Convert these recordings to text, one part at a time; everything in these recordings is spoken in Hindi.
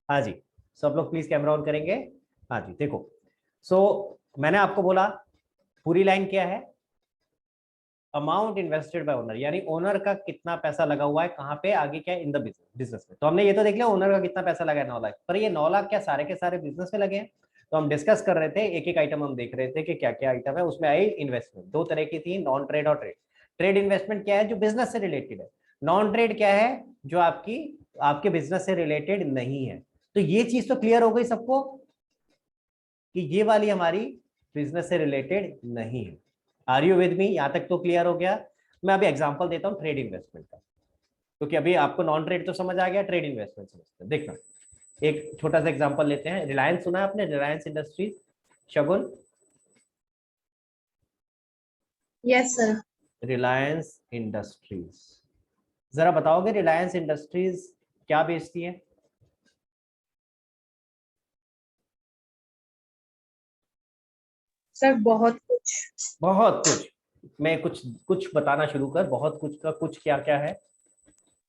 हाँ जी, सब लोग प्लीज कैमरा ऑन करेंगे। हाँ जी, देखो। मैंने आपको बोला पूरी लाइन क्या है, अमाउंट इन्वेस्टेड बाय ओनर, यानी ओनर का कितना पैसा लगा हुआ है कहाँ पे, आगे क्या इन द बिजनेस में। तो हमने ये तो देख लिया ओनर का कितना पैसा लगा है 9 लाख, पर ये 9 लाख क्या सारे के सारे बिजनेस में लगे हैं? तो हम डिस्कस कर रहे थे, एक एक आइटम हम देख रहे थे कि क्या क्या आइटम है उसमें आई। इन्वेस्टमेंट दो तरह की थी, नॉन ट्रेड और ट्रेड। ट्रेड इन्वेस्टमेंट क्या है, जो बिजनेस से रिलेटेड है। नॉन ट्रेड क्या है, जो आपकी आपके बिजनेस से रिलेटेड नहीं है। तो ये चीज तो क्लियर हो गई सबको कि ये वाली हमारी बिजनेस से रिलेटेड नहीं है। Are you with me? यहां तक तो क्लियर हो गया। मैं अभी एग्जांपल देता हूं ट्रेड इन्वेस्टमेंट का, क्योंकि अभी आपको नॉन ट्रेड तो समझ आ गया, ट्रेड इन्वेस्टमेंट समझते हैं। देखना, एक छोटा सा एग्जांपल लेते हैं। रिलायंस सुना है आपने, Reliance Industries, Shagun? Yes sir. Reliance Industries, जरा बताओगे रिलायंस इंडस्ट्रीज क्या बेचती है? सर बहुत कुछ। बहुत कुछ। मैं कुछ कुछ बताना शुरू कर, बहुत कुछ का कुछ क्या क्या है?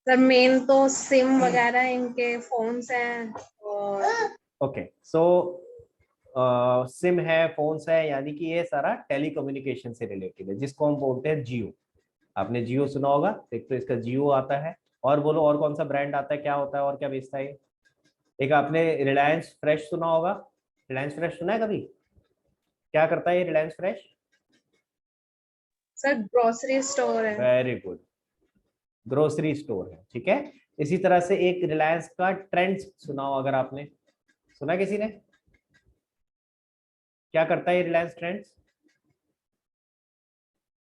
सर मेन तो सिम वगैरह इनके फोन्स हैं और ओके, सो सिम है, फोन्स है, यानी कि ये सारा टेलीकम्युनिकेशन से रिलेटेड है, जिसको हम बोलते हैं जियो। आपने जियो सुना होगा, एक तो इसका जियो आता है। और बोलो और कौन सा ब्रांड आता है, क्या होता है और क्या बेचता है ये? एक आपने रिलायंस फ्रेश सुना होगा, रिलायंस फ्रेश सुना है कभी? क्या करता है ये Reliance fresh? Sir grocery store है। वेरी गुड, ग्रोसरी स्टोर है, ठीक है। इसी तरह से एक रिलायंस का ट्रेंड्स सुना हो अगर आपने, सुना किसी ने? क्या करता है ये रिलायंस ट्रेंड्स?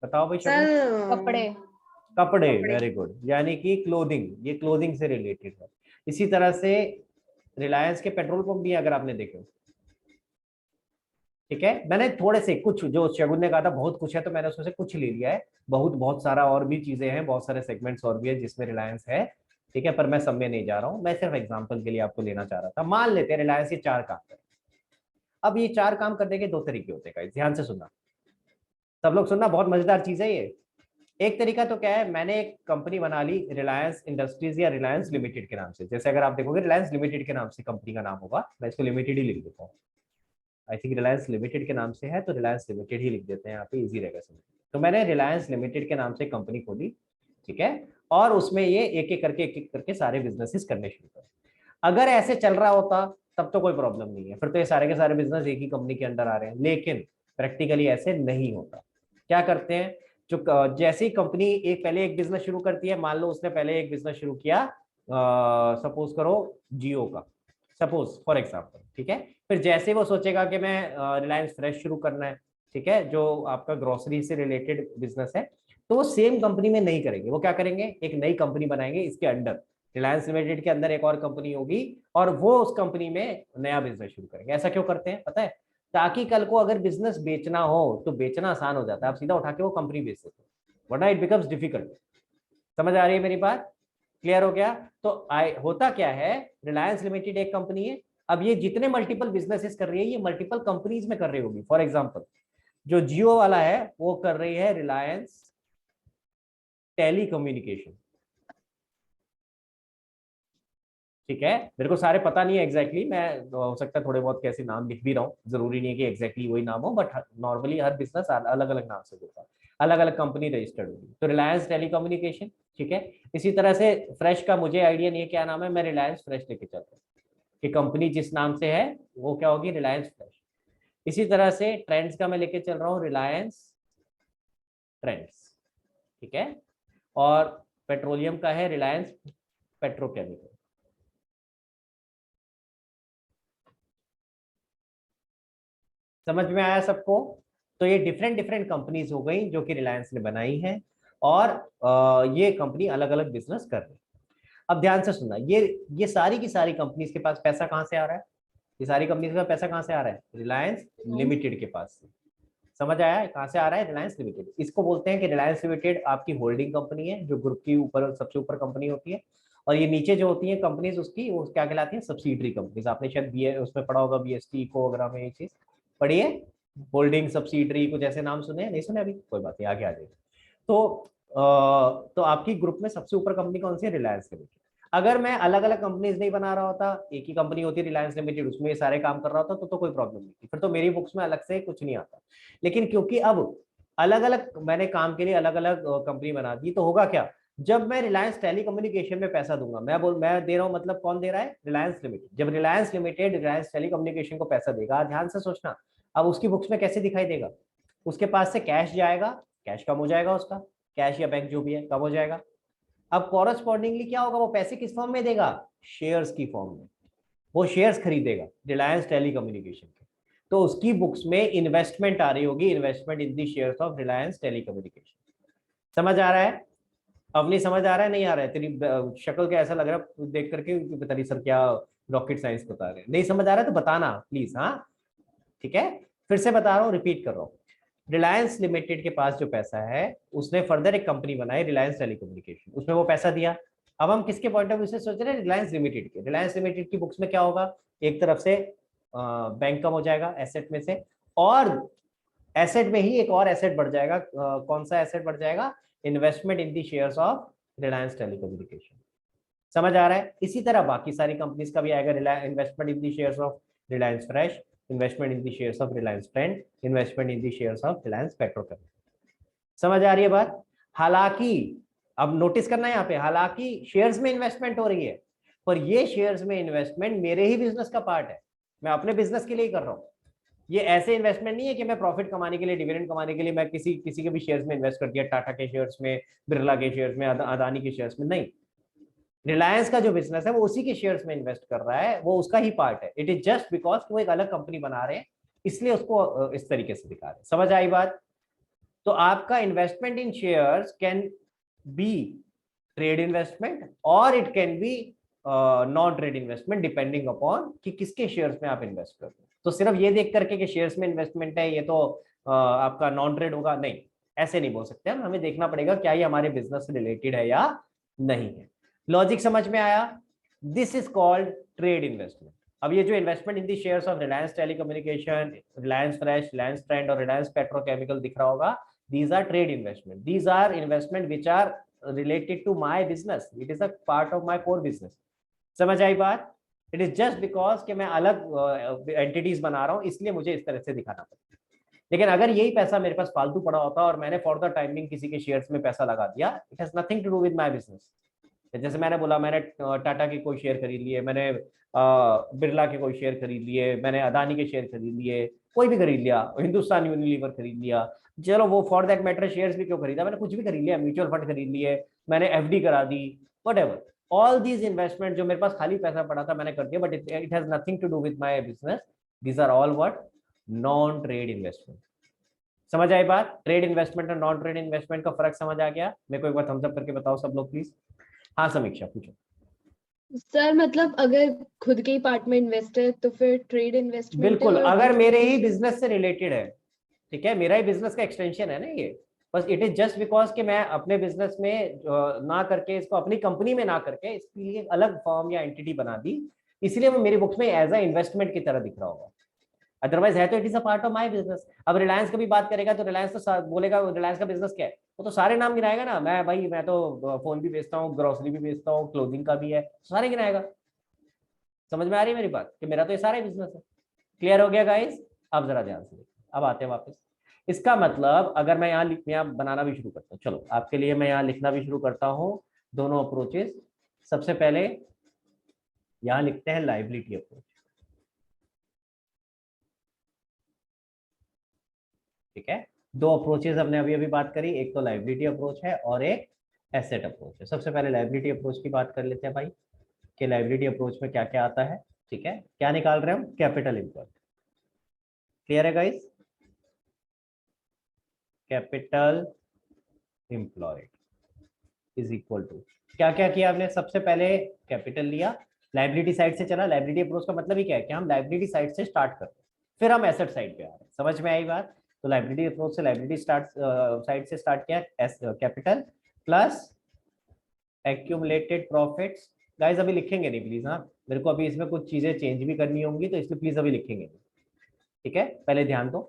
बताओ भाई शगुन। सर कपड़े। कपड़े, कपड़े। वेरी गुड, यानी कि क्लोथिंग, ये क्लोथिंग से रिलेटेड है। इसी तरह से रिलायंस के पेट्रोल पंप भी अगर आपने देखे हो, ठीक है। मैंने थोड़े से कुछ, जो शगुन ने कहा था बहुत कुछ है, तो मैंने उसमें से कुछ ले लिया है। बहुत बहुत सारा और भी चीजें हैं, बहुत सारे सेगमेंट्स और भी है जिसमें रिलायंस है, ठीक है। पर मैं सब में नहीं जा रहा हूँ, मैं सिर्फ एग्जाम्पल के लिए आपको लेना चाह रहा था। मान लेते हैं रिलायंस ये 4 काम करे। अब ये 4 काम करने के 2 तरीके होते हैं, ध्यान से सुनना, सब लोग सुनना, बहुत मजेदार चीज है ये। एक तरीका तो क्या है, मैंने एक कंपनी बना ली रिलायंस इंडस्ट्रीज या रिलायंस लिमिटेड के नाम से। जैसे अगर आप देखोगे रिलायंस लिमिटेड के नाम से कंपनी का नाम होगा, मैं इसको लिमिटेड ही लिख देता हूँ। आई थिंक रिलायंस लिमिटेड के नाम से है, तो रिलायंस लिमिटेड ही लिख देते हैं यहाँ पे, इजी रहेगा समझ। तो मैंने रिलायंस लिमिटेड के नाम से कंपनी खोली, ठीक है। और उसमें ये एक एक करके सारे बिजनेसेस करने शुरू करे। अगर ऐसे चल रहा होता तब तो कोई प्रॉब्लम नहीं है, फिर तो ये सारे के सारे बिजनेस एक ही कंपनी के अंडर आ रहे हैं। लेकिन प्रैक्टिकली ऐसे नहीं होता। क्या करते हैं, जो जैसे ही कंपनी एक पहले एक बिजनेस शुरू करती है, मान लो उसने पहले एक बिजनेस शुरू किया, सपोज करो जियो का, सपोज फॉर एग्जाम्पल, ठीक है। फिर जैसे वो सोचेगा कि मैं रिलायंस फ्रेश शुरू करना है, ठीक है, जो आपका ग्रोसरी से रिलेटेड बिजनेस है, तो वो सेम कंपनी में नहीं करेंगे। वो क्या करेंगे, एक नई कंपनी बनाएंगे, इसके अंडर रिलायंस लिमिटेड के अंदर एक और कंपनी होगी, और वो उस कंपनी में नया बिजनेस शुरू करेंगे। ऐसा क्यों करते हैं पता है? ताकि कल को अगर बिजनेस बेचना हो तो बेचना आसान हो जाता है, आप सीधा उठा के वो कंपनी बेच सकते हो, वरना इट बिकम्स डिफिकल्ट। समझ आ रही है मेरी बात? क्लियर हो गया? तो होता क्या है, रिलायंस लिमिटेड एक कंपनी है। अब ये जितने मल्टीपल बिजनेसेस कर रही है, ये मल्टीपल कंपनीज में कर रही होगी। फॉर एग्जांपल जो जियो वाला है वो कर रही है रिलायंस टेली कम्युनिकेशन, ठीक है। मेरे को सारे पता नहीं है एग्जैक्टली, मैं हो सकता है थोड़े बहुत कैसे नाम लिख भी रहा हूँ, जरूरी नहीं है कि एग्जैक्टली वही नाम हो, बट नॉर्मली हर बिजनेस अलग अलग नाम से होता है, अलग अलग कंपनी रजिस्टर्ड होगी। तो रिलायंस टेलीकम्युनिकेशन, ठीक है। इसी तरह से फ्रेश का मुझे आइडिया नहीं है क्या नाम है, मैं रिलायंस फ्रेश लेके चलता हूँ कि कंपनी जिस नाम से है वो क्या होगी, रिलायंस फ्रेश। इसी तरह से ट्रेंड्स का मैं लेके चल रहा हूँ रिलायंस ट्रेंड्स, ठीक है। और पेट्रोलियम का है रिलायंस पेट्रोकेमिकल। समझ में आया सबको? तो ये डिफरेंट डिफरेंट कंपनीज हो गई जो कि रिलायंस ने बनाई है, और ये कंपनी अलग अलग बिजनेस कर रही है। अब ध्यान से सुनना, ये सारी की सारी कंपनीज के पास पैसा कहां से आ रहा है? ये सारी कंपनीज का पैसा कहां से आ रहा है? रिलायंस लिमिटेड के पास से। समझ आया है कहां से आ रहा है? Reliance limited. इसको बोलते हैं कि रिलायंस लिमिटेड आपकी होल्डिंग कंपनी है, जो ग्रुप की ऊपर सबसे ऊपर कंपनी होती है। और ये नीचे जो होती है कंपनीज उसकी, वो क्या कहलाती है? Subsidiary companies. आपने शायद बी उसमें पढ़ा होगा, बीएसटी इको वगैरह में ये चीज पढ़ी है। होल्डिंग सब्सिडरी कुछ ऐसे नाम सुने हैं, नहीं सुने अभी? कोई बात नहीं, आगे आ जाएगा। तो तो आपकी ग्रुप में सबसे ऊपर कंपनी कौन सी है? Reliance limited. अगर मैं अलग अलग कंपनीज नहीं बना रहा होता, एक ही कंपनी होती रिलायंस लिमिटेड, उसमें ये सारे काम कर रहा होता तो कोई प्रॉब्लम नहीं थी, फिर तो मेरी बुक्स में अलग से कुछ नहीं आता। लेकिन क्योंकि अब अलग अलग मैंने काम के लिए अलग अलग कंपनी बना दी, तो होगा क्या, जब मैं रिलायंस टेली कम्युनिकेशन में पैसा दूंगा, मैं दे रहा हूं, मतलब कौन दे रहा है, रिलायंस लिमिटेड। जब Reliance limited Reliance telecommunication को पैसा देगा, ध्यान से सोचना, अब उसकी बुक्स में कैसे दिखाई देगा, उसके पास से कैश जाएगा, कैश कम हो जाएगा उसका, कैश या बैंक जो भी है कम हो जाएगा। अब कॉरस्पॉन्डिंगली क्या होगा, वो पैसे किस फॉर्म में देगा, शेयर्स की फॉर्म में, वो शेयर्स खरीदेगा रिलायंस टेली कम्युनिकेशन के, तो उसकी बुक्स में इन्वेस्टमेंट आ रही होगी, investment in the shares of Reliance telecommunication. समझ आ रहा है, अब नहीं समझ आ रहा है, नहीं आ रहा है, तेरी शक्ल क्या ऐसा लग रहा है देख करके, पता नहीं सर क्या रॉकेट साइंस बता रहे हैं, नहीं समझ आ रहा है तो बताना प्लीज, हाँ ठीक है। फिर से बता रहा हूँ, रिपीट कर रहा हूँ, रिलायंस लिमिटेड के पास जो पैसा है, उसने फर्दर एक कंपनी बनाई रिलायंस टेलीकम्युनिकेशन, उसमें वो पैसा दिया। अब हम किसके पॉइंट ऑफ व्यू से सोच रहे हैं, रिलायंस लिमिटेड के। रिलायंस लिमिटेड की बुक्स में क्या होगा, एक तरफ से बैंक कम हो जाएगा एसेट में से, और एसेट में ही एक और एसेट बढ़ जाएगा, कौन सा एसेट बढ़ जाएगा, investment in the shares of Reliance telecommunication. समझ आ रहा है, इसी तरह बाकी सारी कंपनीज का भी आएगा, investment in the shares of Reliance fresh, investment in the shares of Reliance trend, investment in the shares of Reliance Petrochem. समझ आ रही है बात। हालांकि अब नोटिस करना है यहाँ पे, हालांकि शेयर्स में इन्वेस्टमेंट हो रही है, पर ये शेयर्स में इन्वेस्टमेंट मेरे ही बिजनेस का पार्ट है, मैं अपने बिजनेस के लिए ही कर रहा हूँ। ये ऐसे इन्वेस्टमेंट नहीं है कि मैं प्रॉफिट कमाने के लिए, डिविडेंड कमाने के लिए मैं किसी किसी के भी शेयर्स में इन्वेस्ट कर दिया, टाटा के शेयर्स में, बिरला के शेयर्स में, अदानी के शेयर्स में, नहीं। रिलायंस का जो बिजनेस है वो उसी के शेयर्स में इन्वेस्ट कर रहा है, वो उसका ही पार्ट है। इट इज जस्ट बिकॉज वो एक अलग कंपनी बना रहे हैं, इसलिए उसको इस तरीके से दिखा रहे हैं। समझ आई बात। तो आपका investment in shares can be trade investment और it can be non trade investment, depending upon कि किसके शेयर्स में आप इन्वेस्ट कर रहे हो। तो सिर्फ ये देख करके कि शेयर्स में इन्वेस्टमेंट है ये तो आपका नॉन ट्रेड होगा, नहीं, ऐसे नहीं बोल सकते हम। हमें देखना पड़ेगा क्या ये हमारे बिजनेस से रिलेटेड है या नहीं है। लॉजिक समझ में आया। This is called trade investment. अब ये जो investment in the shares of Reliance telecommunication, Reliance fresh, Reliance trend और रिलायंस पेट्रोकेमिकल दिख रहा होगा, these are trade investment, these are investment which are related to my business, it is a part of my core business। समझ आई बात। इट इज जस्ट बिकॉज कि मैं अलग एंटिटीज बना रहा हूं, इसलिए मुझे इस तरह से दिखाना पड़ता है। लेकिन अगर यही पैसा मेरे पास फालतू पड़ा होता और मैंने फॉर द टाइमिंग किसी के शेयर्स में पैसा लगा दिया, it has nothing to do with my business. जैसे मैंने बोला, मैंने टाटा के कोई शेयर खरीद लिए, मैंने बिरला के कोई शेयर खरीद लिए, मैंने अदानी के शेयर खरीद लिए, कोई भी खरीद लिया, हिंदुस्तान यूनिलीवर खरीद लिया, चलो वो फॉर दैट मैटर शेयर्स भी क्यों खरीदा, मैंने कुछ भी खरीद लिया, म्यूचुअल फंड खरीद लिए, मैंने एफडी करा दी, वट ऑल दीज इन्वेस्टमेंट जो मेरे पास खाली पैसा पड़ा था मैंने कर दिया, but it has nothing to do with my business. These are all what, non trade investment. समझ आई बात। ट्रेड इन्वेस्टमेंट और नॉन ट्रेड इन्वेस्टमेंट का फर्क समझ आ गया। मेरे को एक बार थम्स अप करके बताओ सब लोग प्लीज। हाँ समीक्षा पूछो। सर मतलब अगर खुद के ही पार्ट में इन्वेस्ट है तो फिर ट्रेड इन्वेस्टमेंट है, बिल्कुल, और अगर मेरे ही दूसरे- बिजनेस से रिलेटेड है, ठीक है, मेरा ही बिजनेस का एक्सटेंशन है ना ये, बस इट इज जस्ट बिकॉज कि मैं अपने बिजनेस में ना करके, इसको अपनी कंपनी में ना करके इसके लिए अलग फॉर्म या एंटिटी बना दी, इसलिए वो मेरी बुक्स में एज अ इन्वेस्टमेंट की तरह दिख रहा होगा। अदरवाइज है तो it is a part of my business. अब रिलायंस का भी बात करेगा तो रिलायंस तो बोलेगा रिलायंस का बिजनेस क्या है, वो तो सारे नाम गिनाएगा ना, मैं भाई मैं तो फोन भी बेचता हूँ, ग्रोसरी भी बेचता हूँ, क्लोथिंग का भी है, सारे गिनाएगा। समझ में आ रही है मेरी बात कि मेरा तो ये सारा बिजनेस है। क्लियर हो गया गाइस। अब जरा ध्यान से अब आते हैं वापस। इसका मतलब अगर मैं यहाँ बनाना भी शुरू करता हूँ, चलो आपके लिए मैं यहाँ लिखना भी शुरू करता हूँ दोनों अप्रोचेस। सबसे पहले यहाँ लिखते हैं लाइबिलिटी अप्रोच, ठीक है। दो अप्रोचेस हमने अभी अभी बात करी, एक तो लाइबिलिटी अप्रोच है और एक एसेट अप्रोच है। सबसे पहले लाइबिलिटी अप्रोच की बात कर लेते हैं भाई, कि लाइबिलिटी अप्रोच में क्या क्या आता है। ठीक है, क्या निकाल रहे हैं हम, कैपिटल इम्प्लॉयड। क्लियर है guys, capital employed is equal to, क्या क्या किया आपने, सबसे पहले कैपिटल लिया, लाइबिलिटी साइड से चला। लाइबिलिटी अप्रोच का मतलब ही क्या है कि हम लाइबिलिटी साइड से स्टार्ट करते हैं, फिर हम एसेट साइड पे आ रहे हैं। समझ में आई बात। तो लाइबिलिटी अप्रोच से लाइबिलिटी साइड से स्टार्ट किया, capital plus accumulated profits. Guys अभी लिखेंगे नहीं प्लीज, हाँ मेरे को अभी इसमें कुछ चीजें चेंज भी करनी होंगी, तो इसलिए प्लीज अभी लिखेंगे नहीं, ठीक है, पहले ध्यान दो।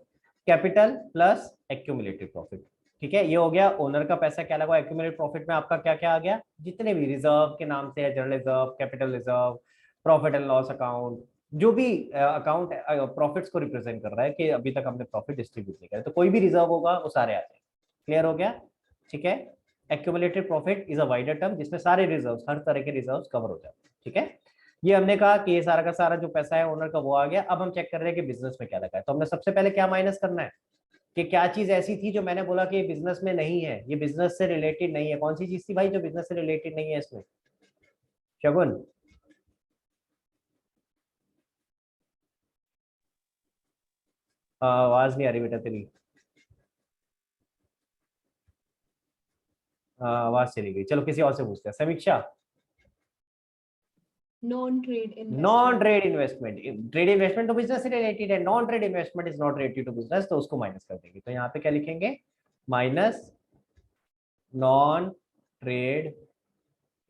कैपिटल प्लस एक्यूमुलेटेड प्रॉफिट, ठीक है, ये हो गया ओनर का पैसा क्या लगा। एक्यूमुलेटेड प्रॉफिट में आपका क्या क्या आ गया, जितने भी रिजर्व के नाम से है, general reserve, capital reserve, profit and loss account, जो भी अकाउंट प्रॉफिट्स को रिप्रेजेंट कर रहा है कि अभी तक हमने प्रॉफिट डिस्ट्रीब्यूट नहीं करा, तो कोई भी रिजर्व होगा वो सारे आते हैं। क्लियर हो गया, ठीक है। Accumulated profit is a wider term जिसमें सारे रिजर्व, हर तरह के रिजर्व कवर हो जाते हैं। ठीक है, ये हमने कहा कि ये सारा का सारा जो पैसा है ओनर का वो आ गया। अब हम चेक कर रहे हैं कि बिजनेस में क्या लगा है, तो हमने सबसे पहले क्या माइनस करना है कि क्या चीज ऐसी थी जो मैंने बोला कि ये बिजनेस में नहीं है, ये बिजनेस से रिलेटेड नहीं है। कौन सी चीज थी भाई जो बिजनेस से रिलेटेड नहीं है इसमें, शगुन? आवाज नहीं आ रही बेटा तेरी, आवाज चली गई। चलो किसी और से पूछते हैं, Samiksha. Non trade non investment. Trade investment, trade investment तो बिजनेस से रिलेटेड है, non trade investment is not related to business, तो उसको माइनस कर देंगे। तो यहाँ पे क्या लिखेंगे, माइनस नॉन ट्रेड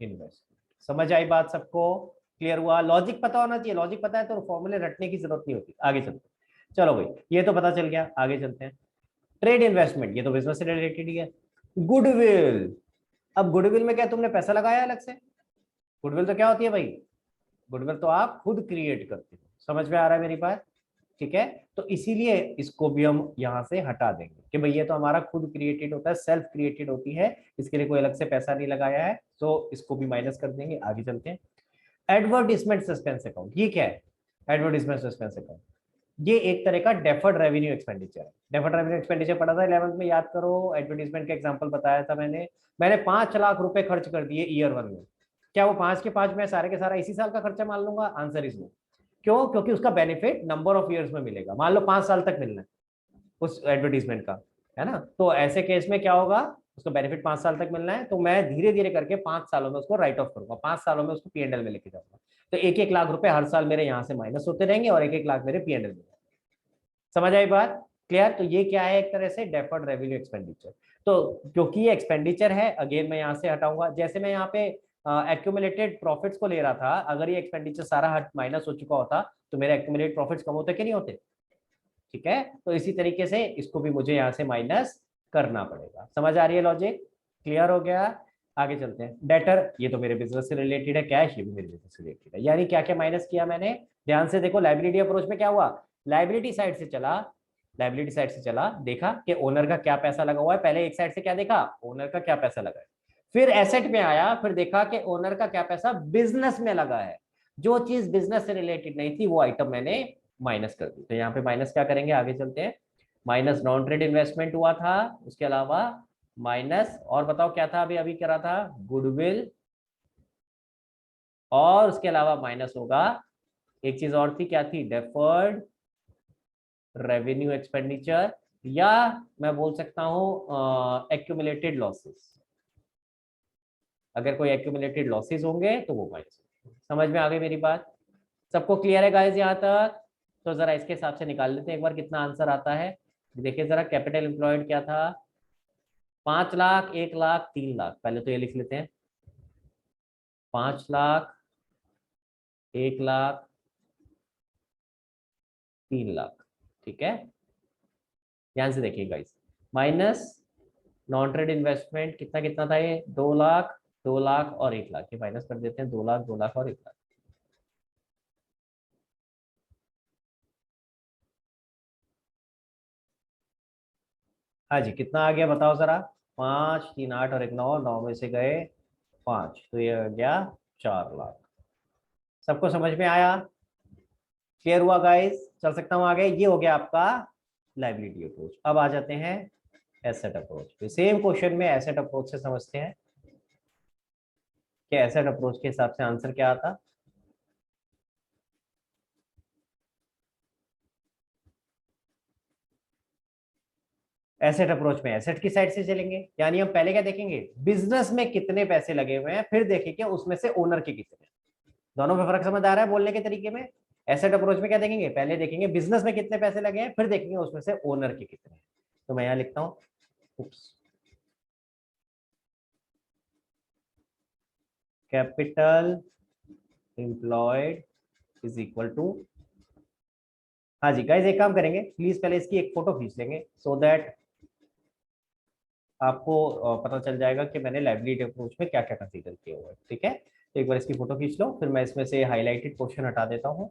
इन्वेस्टमेंट। समझ आई बात सबको, क्लियर हुआ? लॉजिक पता होना चाहिए, लॉजिक पता है तो फॉर्मूले रटने की जरूरत नहीं होती। आगे चलते हैं, चलो भाई ये तो पता चल गया, आगे चलते हैं। ट्रेड इन्वेस्टमेंट ये तो बिजनेस से रिलेटेड ही है। गुडविल, अब गुडविल में क्या तुमने पैसा लगाया अलग से? गुडविल तो क्या होती है भाई, गुडविल तो आप खुद क्रिएट करते हो। समझ में आ रहा है मेरी बात? ठीक है, तो इसीलिए इसको भी हम यहां से हटा देंगे कि भाई ये तो हमारा खुद क्रिएटेड होता है, सेल्फ क्रिएटेड होती है, इसके लिए कोई अलग से पैसा नहीं लगाया है, तो इसको भी माइनस कर देंगे। आगे चलते हैं। एडवर्टीजमेंट सस्पेंस अकाउंट, ये क्या है? एडवर्टीजमेंट सस्पेंस अकाउंट ये एक तरह का डेफर्ड रेवेन्यू एक्सपेंडिचर है। डेफर्ड रेवेन्यू एक्सपेंडिचर पढ़ा था 11th में, याद करो। एडवर्टीजमेंट का एग्जांपल बताया था मैंने 5 लाख रुपए खर्च कर दिए ईयर 1 में। क्या वो 5 के 5 मैं सारे के सारा इसी साल का खर्चा मान लूंगा? Answer is no. क्यों? क्योंकि उसका बेनिफिट नंबर ऑफ ईयर्स में मिलेगा। मान लो 5 साल तक मिलना है उस एडवर्टीजमेंट का, है ना, तो ऐसे केस में क्या होगा, उसको बेनिफिट 5 साल तक मिलना है, तो मैं धीरे धीरे करके 5 सालों में उसको राइट ऑफ करूंगा, 5 सालों में उसको पीएनएल में लेके जाऊंगा। तो 1-1 लाख रुपए हर साल मेरे यहाँ से माइनस होते रहेंगे और 1-1 लाख मेरे पीएनएल में। समझ आई बात? क्लियर? तो ये क्या है, एक तरह से डेफर्ड रेवेन्यू एक्सपेंडिचर। तो क्योंकि ये एक्सपेंडिचर है, अगेन मैं यहाँ से हटाऊंगा। जैसे मैं यहाँ पे एक्यूमुलेटेड प्रॉफिट्स को ले रहा था, अगर ये एक्सपेंडिचर सारा हट माइनस हो चुका होता तो मेरे एक्यूमुलेटेड प्रॉफिट्स कम होते कि नहीं होते? ठीक है, तो इसी तरीके से इसको भी मुझे यहाँ से माइनस करना पड़ेगा। समझ आ रही है लॉजिक? क्लियर हो गया? आगे चलते हैं। डेटर ये तो मेरे बिजनेस से रिलेटेड है, कैश ये भी मेरे बिजनेस से रिलेटेड है। यानी क्या क्या माइनस किया मैंने, ध्यान से देखो। लाइबिलिटी अप्रोच में क्या हुआ, लाइबिलिटी साइड से चला, लाइबिलिटी साइड से चला, देखा कि ओनर का क्या पैसा लगा हुआ है। पहले एक साइड से क्या देखा, ओनर का क्या पैसा लगा है। फिर एसेट में आया, फिर देखा कि ओनर का क्या पैसा बिजनेस में लगा है। जो चीज बिजनेस से रिलेटेड नहीं थी वो आइटम मैंने माइनस कर दी। तो यहाँ पे माइनस क्या करेंगे, आगे चलते हैं। माइनस नॉन ट्रेड इन्वेस्टमेंट हुआ था, उसके अलावा माइनस, और बताओ क्या था, अभी अभी करा था, गुडविल, और उसके अलावा माइनस होगा एक चीज और थी, क्या थी, डेफर्ड रेवेन्यू एक्सपेंडिचर, या मैं बोल सकता हूं एक्यूमुलेटेड लॉसेस। अगर कोई एक्यूमुलेटेड लॉसेस होंगे तो वो माइनस। समझ में आ गई मेरी बात? सबको क्लियर है गाइस यहाँ तक? तो जरा इसके हिसाब से निकाल लेते हैं एक बार कितना आंसर आता है। देखिए जरा, कैपिटल एम्प्लॉयड क्या था, 5 लाख, 1 लाख, 3 लाख। पहले तो ये लिख लेते हैं, 5 लाख, 1 लाख, 3 लाख। ठीक है, ध्यान से देखिए guys. Minus non trade investment कितना कितना था, ये 2 लाख, 2 लाख और 1 लाख। ये माइनस कर देते हैं, 2 लाख, 2 लाख और 1 लाख। हाँ जी, कितना आ गया बताओ जरा। 5, 3, 8 और 1, 9, 9 में से गए 5, तो ये आ गया 4 लाख। सबको समझ में आया? क्लियर हुआ गाइस? चल सकता हूँ आगे? ये हो गया आपका लाइबिलिटी अप्रोच। अब आ जाते हैं एसेट अप्रोच पे। सेम क्वेश्चन में एसेट अप्रोच से समझते हैं कि एसेट अप्रोच के हिसाब से आंसर क्या आता। एसेट अप्रोच में एसेट की साइड से चलेंगे, यानी हम पहले क्या देखेंगे, बिजनेस में कितने पैसे लगे हुए हैं, फिर देखेंगे उसमें से ओनर के कितने। दोनों में फर्क समझ आ रहा है बोलने के तरीके में? एसेट अप्रोच में क्या देखेंगे, पहले देखेंगे बिजनेस में कितने पैसे लगे हैं, फिर देखेंगे उसमें से ओनर के कितने। तो मैं यहाँ लिखता हूँ, capital employed is equal to, हाँ जी गाइस एक काम करेंगे, प्लीज पहले इसकी एक फोटो खींच लेंगे सो दैट आपको पता चल जाएगा कि मैंने लाइबिलिटी अप्रोच में क्या क्या कंसीडर किया हुआ है। ठीक है, तो एक बार इसकी फोटो खींच लो, फिर मैं इसमें से हाईलाइटेड पोर्शन हटा देता हूँ।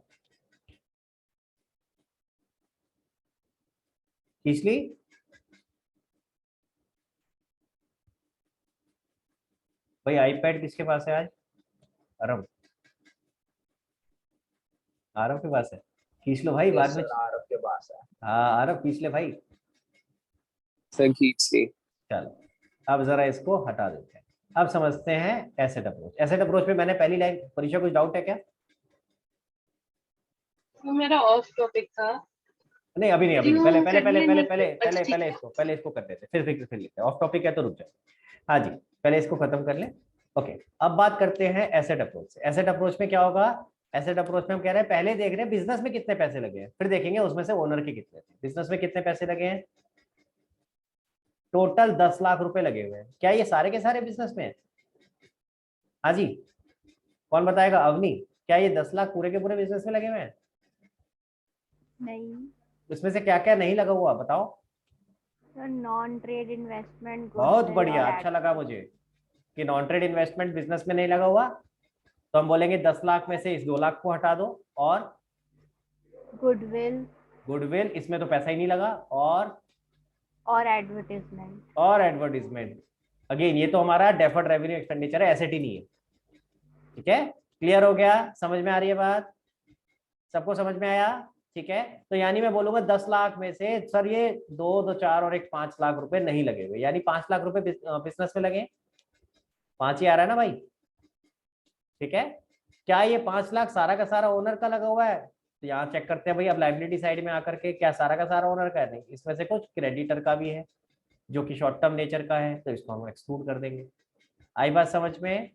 खींच ली? भाई आईपैड किसके पास है आज? आरव, आरव के पास है? खींच लो भाई, बाद में। सर आरव के पास है। हाँ आरव खींच ले भाई। सर खींच ली। चलो अब जरा इसको हटा देते हैं। अब समझते हैं एसेट अप्रोच। एसेट अप्रोच में मैंने पहली लाइन, परीक्षा कुछ डाउट है क्या? वो मेरा ऑफ टॉपिक था। नहीं अभी नहीं, अभी नहीं। क्यों पहले पहले पहले करने पहले नहीं पहले की? अच्छा, पहले ठीक पहले है। इसको कर देते, फिर लिखते हैं। ऑफ टॉपिक है तो रुक जाए। हाँ जी, पहले इसको खत्म कर लें। ओके, अब बात करते हैं एसेट अप्रोच से। एसेट अप्रोच में क्या होगा? एसेट अप्रोच में हम कह रहे हैं, पहले देख रहे हैं बिजनेस में कितने पैसे लगे हैं, फिर देखेंगे उसमें से ओनर के कितने थे। बिजनेस में कितने पैसे लगे हैं? टोटल 10 लाख रुपए लगे हुए हैं। क्या ये सारे के सारे बिजनेस में है? हाँ जी, कौन बताएगा? अवनी, क्या ये 10 लाख पूरे के पूरे बिजनेस में लगे हुए हैं? नहीं इसमें से क्या क्या नहीं लगा हुआ बताओ? सर, नॉन ट्रेड इन्वेस्टमेंट, बहुत गुडविल बढ़िया, और अच्छा लगा मुझे कि नॉन ट्रेड इन्वेस्टमेंट बिजनेस में नहीं लगा हुआ। तो हम बोलेंगे 10 लाख में से इस 2 लाख को हटा दो, और गुडविल गुडविल, इसमें तो पैसा ही नहीं लगा, और एडवर्टाइजमेंट। और एडवर्टीजमेंट। अगेन ये तो हमारा डेफर्ड रेवेन्यू एक्सपेंडिचर है, एसेट ही नहीं है। ठीक है, क्लियर हो गया? समझ में आ रही है बात? सबको समझ में आया? ठीक है, तो यानी मैं बोलूंगा 10 लाख में से सर ये 2 4 और एक 5 लाख रुपए नहीं लगे हुए, यानी 5 लाख रुपए बिजनेस में लगे। 5 ही आ रहा है ना भाई? ठीक है, क्या ये 5 लाख सारा का सारा ओनर का लगा हुआ है? तो यहाँ चेक करते हैं भाई, अब लाइबिलिटी साइड में आकर के, क्या सारा का सारा ओनर का है? नहीं, इसमें से कुछ क्रेडिटर का भी है जो कि शॉर्ट टर्म नेचर का है, तो इसको हम एक्सक्लूड कर देंगे। आई बात समझ में?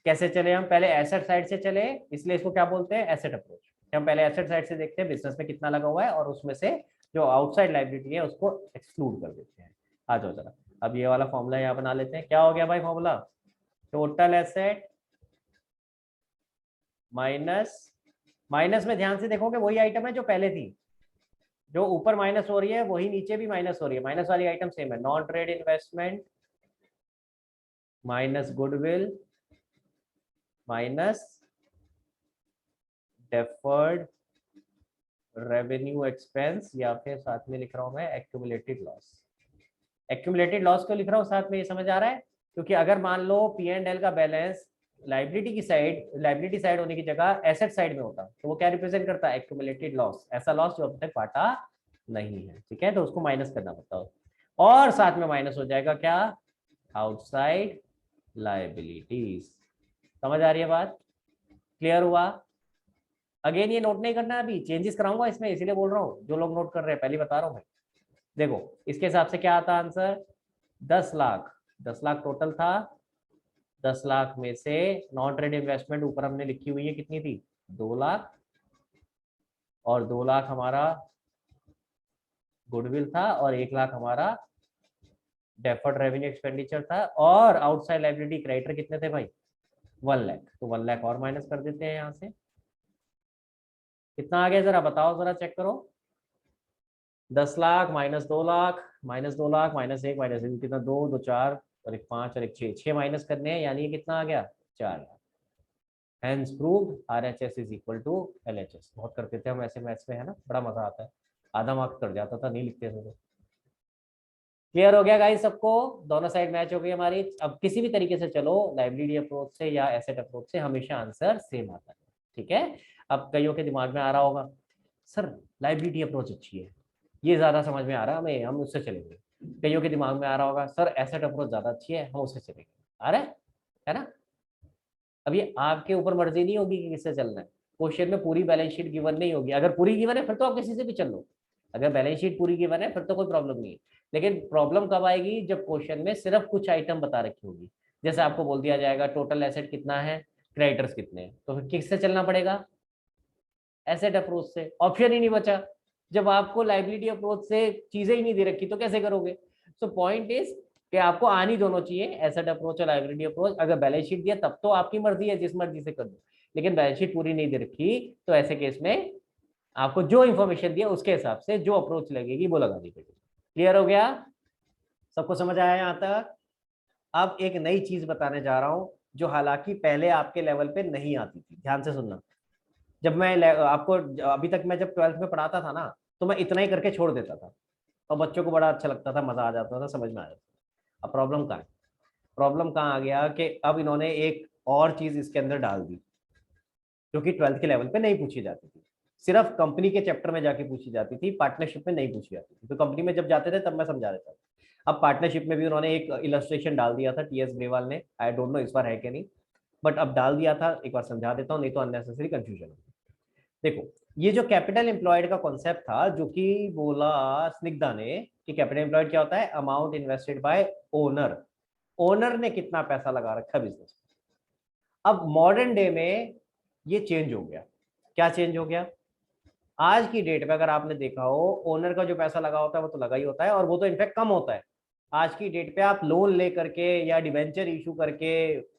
कैसे चले हम? पहले एसेट साइड से चले, इसलिए इसको क्या बोलते हैं? Asset approach. हम पहले एसेट साइड से देखते हैं बिजनेस में कितना लगा हुआ है, और उसमें से जो आउटसाइड लाइबिलिटी है उसको एक्सक्लूड कर देते हैं। आ जाओ जरा, अब ये वाला फॉर्मूला यहाँ बना लेते हैं। क्या हो गया भाई फॉर्मूला? टोटल एसेट माइनस में ध्यान से देखोगे वही आइटम है जो पहले थी, जो ऊपर माइनस हो रही है वही नीचे भी माइनस हो रही है। माइनस वाली आइटम सेम है, non trade investment minus goodwill minus deferred revenue expense, या फिर साथ में लिख रहा हूं मैं एक्यूमुलेटेड लॉस। एक्यूमुलेटेड लॉस क्यों लिख रहा हूं साथ में, ये समझ आ रहा है? क्योंकि अगर मान लो P&L का बैलेंस लाइबिलिटी साइड होने की जगह एसेट साइड में होता, तो वो क्या रिप्रेजेंट करता है? एक्यूमुलेटेड लॉस, ऐसा लॉस जो अब तक बांटा नहीं है। ठीक है, तो उसको माइनस करना पड़ता है, और साथ में माइनस हो जाएगा क्या? Outside liabilities. समझ आ रही है बात? क्लियर हुआ? अगेन ये नोट नहीं करना, अभी चेंजेस कराऊंगा इसमें, इसीलिए बोल रहा हूँ। जो लोग नोट कर रहे हैं पहले बता रहा हूँ मैं। देखो इसके हिसाब से क्या आता आंसर? 10 लाख, 10 लाख टोटल था। 10 लाख में से नॉन ट्रेड इन्वेस्टमेंट ऊपर हमने लिखी हुई है कितनी थी? 2 लाख, और 2 लाख हमारा गुडविल था, और 1 लाख हमारा डेफर्ड रेवेन्यू एक्सपेंडिचर था, और आउटसाइड लाइबिलिटी क्रेडिटर कितने थे भाई? 1 लाख। तो 1 लाख और माइनस कर देते हैं यहाँ से। कितना आ गया जरा बताओ, जरा चेक करो। 10 lakh minus 2 lakh minus 2 lakh minus 1 minus 1, कितना? 2 2 4 और 1 5 और 1 6, 6 माइनस करने हैं, यानी ये कितना आ गया? 4 lakh. Hence proved RHS is equal to LHS। बहुत करते थे हम ऐसे मैथ्स में, है ना? बड़ा मजा आता है, आधा मार्क्स कट जाता था, नहीं लिखते थे तो। क्लियर हो गया गाइस सबको? दोनों साइड मैच हो गई हमारी। अब किसी भी तरीके से चलो, लाइबिलिटी अप्रोच से या एसेट अप्रोच से, हमेशा आंसर सेम आता है। ठीक है, अब कईयों के दिमाग में आ रहा होगा सर लाइबिलिटी अप्रोच अच्छी है, ये ज्यादा समझ में आ रहा है हमें, हम उससे चलेंगे। कईयों के दिमाग में आ रहा होगा सर एसेट अप्रोच ज्यादा अच्छी है, हम उससे चलेंगे। आ रहा है ना? अब ये आपके ऊपर मर्जी नहीं होगी कि किससे चलना है। क्वेश्चन में पूरी बैलेंस शीट गिवन नहीं होगी, अगर पूरी गिवन है फिर तो आप किसी से भी चल लो। अगर बैलेंस शीट पूरी गिवन है फिर तो कोई प्रॉब्लम नहीं है। लेकिन प्रॉब्लम कब आएगी? जब क्वेश्चन में सिर्फ कुछ आइटम बता रखी होगी, जैसे आपको बोल दिया जाएगा टोटल एसेट कितना है, क्रेडिटर्स कितने हैं, तो फिर किससे चलना पड़ेगा? एसेट अप्रोच से। ऑप्शन ही नहीं बचा। जब आपको लाइबिलिटी अप्रोच से चीजें ही नहीं दे रखी तो कैसे करोगे? सो पॉइंट इज कि आपको आनी दोनों चाहिए, एसेट अप्रोच और लाइबिलिटी अप्रोच। अगर बैलेंस शीट दिया तब तो आपकी मर्जी है, जिस मर्जी से कर दो, लेकिन बैलेंस शीट पूरी नहीं दे रखी तो ऐसे केस में आपको जो इंफॉर्मेशन दिया उसके हिसाब से जो अप्रोच लगेगी वो लगानी पड़ेगी। क्लियर हो गया? सबको समझ आया यहाँ तक? अब एक नई चीज बताने जा रहा हूं जो हालांकि पहले आपके लेवल पे नहीं आती थी, ध्यान से सुनना। जब मैं आपको अभी तक मैं जब 12th में पढ़ाता था ना, तो मैं इतना ही करके छोड़ देता था और बच्चों को बड़ा अच्छा लगता था, मजा आ जाता था, समझ में आ जाता था। अब प्रॉब्लम कहाँ है? प्रॉब्लम कहाँ आ गया कि अब इन्होंने एक और चीज इसके अंदर डाल दी जो कि 12th के लेवल पे नहीं पूछी जाती थी, सिर्फ कंपनी के चैप्टर में जाके पूछी जाती थी, पार्टनरशिप में नहीं पूछी जाती थी। तो कंपनी में जब जाते थे तब मैं समझा देता था। अब पार्टनरशिप में भी उन्होंने एक इलस्ट्रेशन डाल दिया था टीएस ग्रेवाल ने, आई डोंट नो इस बार है कि नहीं, बट अब डाल दिया था, एक बार समझा देता हूँ, नहीं तो अननेसेसरी कंफ्यूजन हो। देखो, ये जो कैपिटल एम्प्लॉयड का कॉन्सेप्ट था, जो कि बोला स्निग्धा ने कि कैपिटल एम्प्लॉयड क्या होता है, amount invested by owner. Owner ने कितना पैसा लगा रखा बिजनेस। अब मॉडर्न डे में ये चेंज हो गया। क्या चेंज हो गया? आज की डेट में अगर आपने देखा हो, ओनर का जो पैसा लगा होता है वो तो लगा ही होता है, और वो तो इनफैक्ट कम होता है। आज की डेट पे आप लोन ले करके या डिवेंचर इशू करके,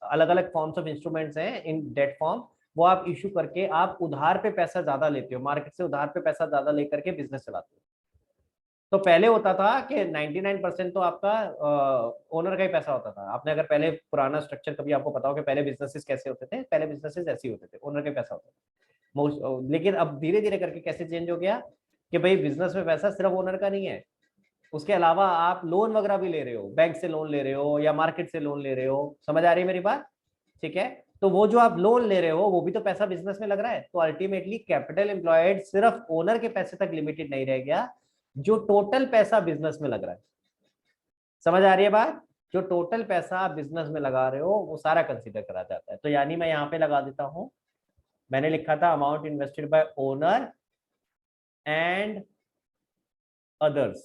अलग अलग फॉर्म्स ऑफ इंस्ट्रूमेंट्स हैं इन डेट फॉर्म, वो आप इशू करके आप उधार पे पैसा ज्यादा लेते हो, मार्केट से उधार पे पैसा ज्यादा लेकर के बिजनेस चलाते हो। तो पहले होता था कि 99% तो आपका ओनर का ही पैसा होता था। आपने अगर पहले पुराना स्ट्रक्चर कभी आपको पता हो कि पहले बिजनेसेस कैसे होते थे, पहले बिजनेसेस ऐसे ही होते थे, ओनर का ही पैसा होता था मोस्ट। लेकिन अब धीरे धीरे करके कैसे चेंज हो गया कि भाई बिजनेस में पैसा सिर्फ ओनर का नहीं है, उसके अलावा आप लोन वगैरह भी ले रहे हो, बैंक से लोन ले रहे हो या मार्केट से लोन ले रहे हो। समझ आ रही है मेरी बात? ठीक है, तो वो जो आप लोन ले रहे हो वो भी तो पैसा बिजनेस में लग रहा है। तो अल्टीमेटली कैपिटल एम्प्लॉयड सिर्फ ओनर के पैसे तक लिमिटेड नहीं रह गया, जो टोटल पैसा बिजनेस में लग रहा है। समझ आ रही है बात? जो टोटल पैसा आप बिजनेस में लगा रहे हो वो सारा कंसीडर करा जाता है। तो यानी मैं यहाँ पे लगा देता हूं, मैंने लिखा था amount invested by owner and others.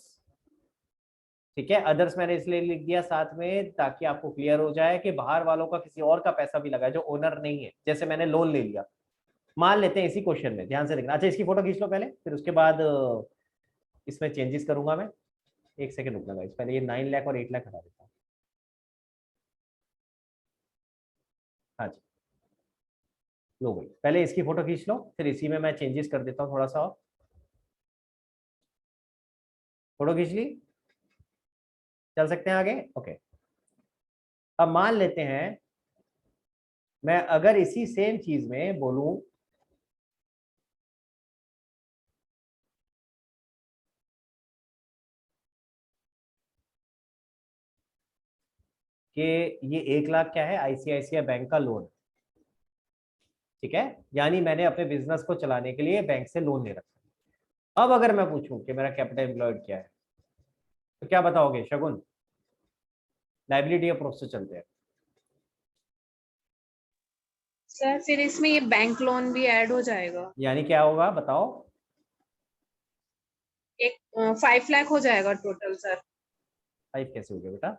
ठीक है, अदर्स मैंने इसलिए लिख दिया साथ में ताकि आपको क्लियर हो जाए कि बाहर वालों का किसी और का पैसा भी लगा है जो ओनर नहीं है। जैसे मैंने लोन ले लिया, मान लेते हैं इसी क्वेश्चन में, ध्यान से देखना। अच्छा, इसकी फोटो खींच लो पहले, फिर उसके बाद इसमें चेंजेस करूंगा मैं। एक सेकंड रुकना गाइस, पहले ये 9 लाख और 8 लाख हटा देता हूँ। हाँ जी, लो भाई, पहले इसकी फोटो खींच लो, फिर इसी में मैं चेंजेस कर देता हूँ थोड़ा सा और। फोटो खींच ली? चल सकते हैं आगे? ओके। अब मान लेते हैं मैं अगर इसी सेम चीज में बोलूं कि ये 1 लाख क्या है, आईसीआईसीआई बैंक का लोन। ठीक है, यानी मैंने अपने बिजनेस को चलाने के लिए बैंक से लोन ले रखा है। अब अगर मैं पूछूं कि मेरा कैपिटल एम्प्लॉयड क्या है, तो क्या बताओगे शगुन? लाइबिलिटी अप्रोच से चलते हैं। सर फिर इसमें ये बैंक लोन भी ऐड हो जाएगा, यानी क्या होगा बताओ? एक 5 लाख हो जाएगा टोटल सर। 5 कैसे हो गया बेटा?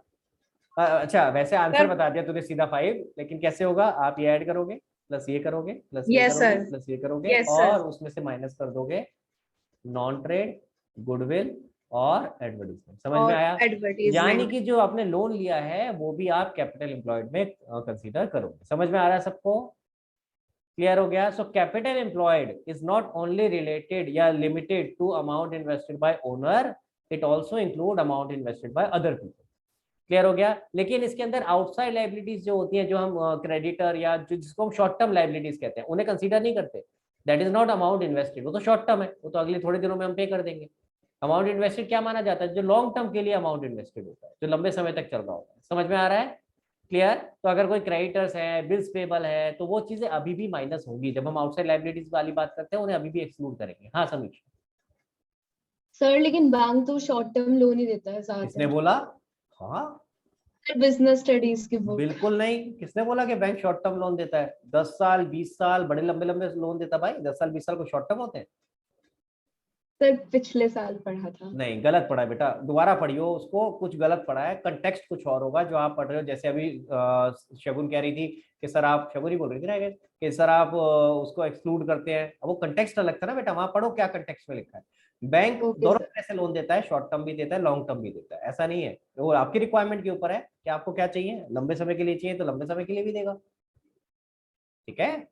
अच्छा, वैसे आंसर सर बता दिया तूने सीधा 5, लेकिन कैसे होगा? आप ये ऐड करोगे, प्लस ये करोगे, प्लस ये यस करोगे, सर, प्लस ये करोगे, यस सर। और उसमें से माइनस कर दोगे नॉन ट्रेड, गुडविल और एडवर्टाइजमेंट। समझ में और आया? यानी एडवर्टीजमेंट। कि जो आपने लोन लिया है वो भी आप कैपिटल एम्प्लॉयड में कंसीडर करोगे। समझ में आ रहा है सबको? क्लियर हो गया? So capital employed is not only related या limited to amount invested by owner, it also include amount invested by other people. Clear हो गया? लेकिन इसके अंदर आउटसाइड लाइबिलिटीज जो होती हैं, जो हम क्रेडिटर या जो जिसको हम शॉर्ट टर्म लाइबिलिटीज कहते हैं, उन्हें कंसीडर नहीं करते। That is not amount invested, वो तो शॉर्ट टर्म है, वो तो अगले थोड़े दिनों में हम पे कर देंगे। अमाउंट इन्वेस्टेड क्या माना जाता है? जो लॉन्ग टर्म के लिए अमाउंट इन्वेस्टेड होता है, जो लंबे समय तक चल रहा होता है। समझ में आ रहा है? क्लियर? तो अगर कोई क्रेडिटर्स है, बिल्स पेबल है, तो वो चीजें अभी भी माइनस होंगी। जब हम आउटसाइड लाइबिलिटीज वाली बात करते हैं उन्हें अभी भी एक्सक्लूड करेंगे। हाँ समीक्षा? सर लेकिन बैंक तो शॉर्ट टर्म लोन ही देता है किसने ज्यादातर, बोला? हाँ, बिजनेस स्टडीज की बुक। बिल्कुल नहीं। किसने बोला कि बैंक शॉर्ट टर्म लोन देता है? 10 साल 20 साल बड़े लंबे लंबे लोन देता है भाई। 10 साल 20 साल को शॉर्ट टर्म होते हैं? सर पिछले साल पढ़ा था। नहीं, गलत पढ़ा है बेटा, दोबारा पढ़ियो उसको, कुछ गलत पढ़ा है, कंटेक्स्ट कुछ और होगा जो आप पढ़ रहे हो। जैसे अभी शगुन कह रही थी कि सर आप, शगुन ही बोल रही थी ना I guess, कि सर आप उसको एक्सक्लूड करते हैं। अब वो कंटेक्स्ट अलग था ना बेटा, वहां पढ़ो क्या कंटेक्स्ट में लिखा है। बैंक ओके दोनों सर। तरह से लोन देता है, शॉर्ट टर्म भी देता है, लॉन्ग टर्म भी देता है। ऐसा नहीं है, वो आपकी रिक्वायरमेंट के ऊपर है कि आपको क्या चाहिए। लंबे समय के लिए चाहिए तो लंबे समय के लिए भी देगा। ठीक है,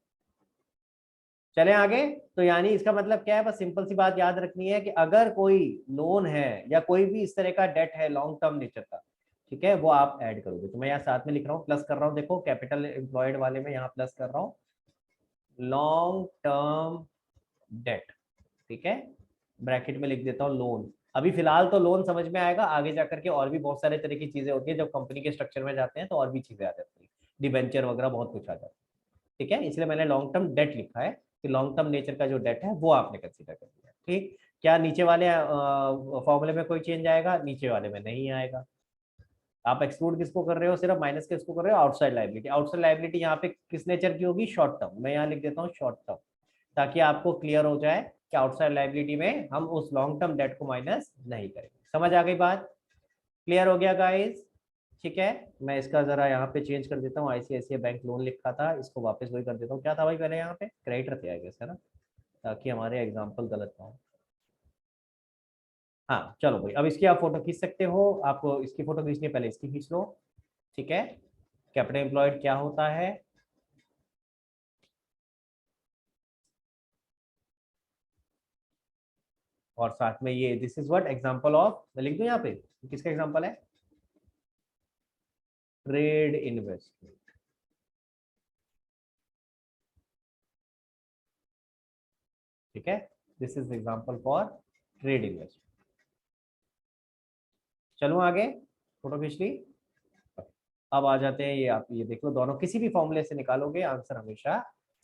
चलें आगे। तो यानी इसका मतलब क्या है? बस सिंपल सी बात याद रखनी है कि अगर कोई लोन है या कोई भी इस तरह का डेट है लॉन्ग टर्म नेचर का, ठीक है, वो आप ऐड करोगे। तो मैं यहाँ साथ में लिख रहा हूँ, प्लस कर रहा हूँ, देखो कैपिटल एम्प्लॉयड वाले में यहाँ प्लस कर रहा हूँ लॉन्ग टर्म डेट, ठीक है, ब्रैकेट में लिख देता हूँ लोन। अभी फिलहाल तो लोन समझ में आएगा, आगे जाकर के और भी बहुत सारे तरह की चीजें होती है, जब कंपनी के स्ट्रक्चर में जाते हैं तो और भी चीजें आ जाती है, डिबेंचर वगैरह बहुत कुछ आ जाता है, ठीक है, इसलिए मैंने लॉन्ग टर्म डेट लिखा है कि लॉन्ग टर्म नेचर का जो डेट है वो आपने कंसीडर कर लिया। ठीक, क्या नीचे वाले फॉर्मूले में कोई चेंज आएगा? नीचे वाले में नहीं आएगा। आप एक्सक्लूड किसको कर रहे हो? सिर्फ माइनस किसको कर रहे हो? Outside liability. आउटसाइड लाइबिलिटी यहाँ पे किस नेचर की होगी? Short term. मैं यहाँ लिख देता हूँ शॉर्ट टर्म, ताकि आपको क्लियर हो जाए कि आउटसाइड लाइबिलिटी में हम उस लॉन्ग टर्म डेट को माइनस नहीं करेंगे। समझ आ गई बात? क्लियर हो गया गाइस? ठीक है, मैं इसका जरा यहाँ पे चेंज कर देता हूँ, आईसीआईसीआई बैंक लोन लिखा था, इसको वापस वही कर देता हूँ। क्या था भाई पहले यहाँ पे? क्रेडिटर थे आई गेस, है ना, ताकि हमारे एग्जाम्पल गलत ना हो। हाँ चलो भाई, अब इसकी आप फोटो खींच सकते हो। आपको इसकी फोटो खींचनी है, पहले इसकी खींच लो। ठीक है, कैपिटल एम्प्लॉयड क्या होता है? और साथ में ये this is what example of, मैं लिख दूं यहाँ पे किसका एग्जांपल है? Trade investment. ठीक है, this is example for trade investment. चलो आगे, फोटो खींच ली। अब आ जाते हैं, ये आप ये देख लो, दोनों किसी भी फॉर्मूले से निकालोगे आंसर हमेशा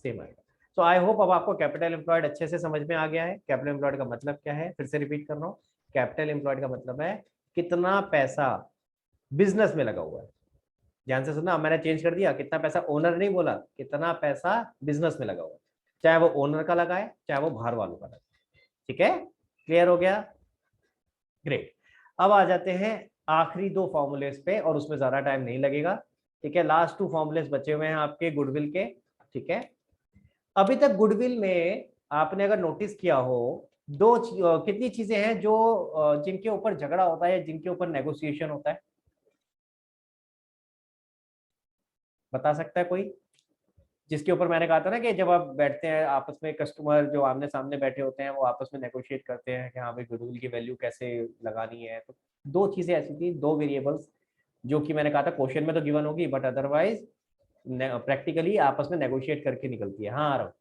सेम आएगा। तो आई होप अब आपको कैपिटल एम्प्लॉयड अच्छे से समझ में आ गया है। कैपिटल एम्प्लॉयड का मतलब क्या है, फिर से रिपीट कर रहा हूँ। कैपिटल एम्प्लॉयड का मतलब है कितना पैसा बिजनेस में लगा हुआ है। ध्यान से सुनना, मैंने चेंज कर दिया, कितना पैसा, ओनर नहीं बोला, कितना पैसा बिजनेस में लगा हुआ है, चाहे वो ओनर का लगा है चाहे वो बाहर वालों का लगा है। ठीक है, क्लियर हो गया? ग्रेट। अब आ जाते हैं आखिरी दो फॉर्मूलेस पे, और उसमें ज्यादा टाइम नहीं लगेगा। ठीक है, लास्ट टू फॉर्मूलेस बचे हुए हैं आपके गुडविल के। ठीक है, अभी तक गुडविल में आपने अगर नोटिस किया हो, कितनी चीजें हैं जो जिनके ऊपर झगड़ा होता है, जिनके ऊपर नेगोशिएशन होता है? बता सकता है कोई? जिसके ऊपर मैंने कहा था ना कि जब आप बैठते हैं आपस में, कस्टमर जो आमने सामने बैठे होते हैं वो आपस में नेगोशिएट करते हैं कि हाँ भाई गुडविल की वैल्यू कैसे लगानी है। तो दो चीजें ऐसी थी, दो वेरिएबल्स, जो कि मैंने कहा था क्वेश्चन में तो गिवन होगी, बट अदरवाइज प्रैक्टिकली आपस में नेगोशिएट करके निकलती है। हाँ आरव,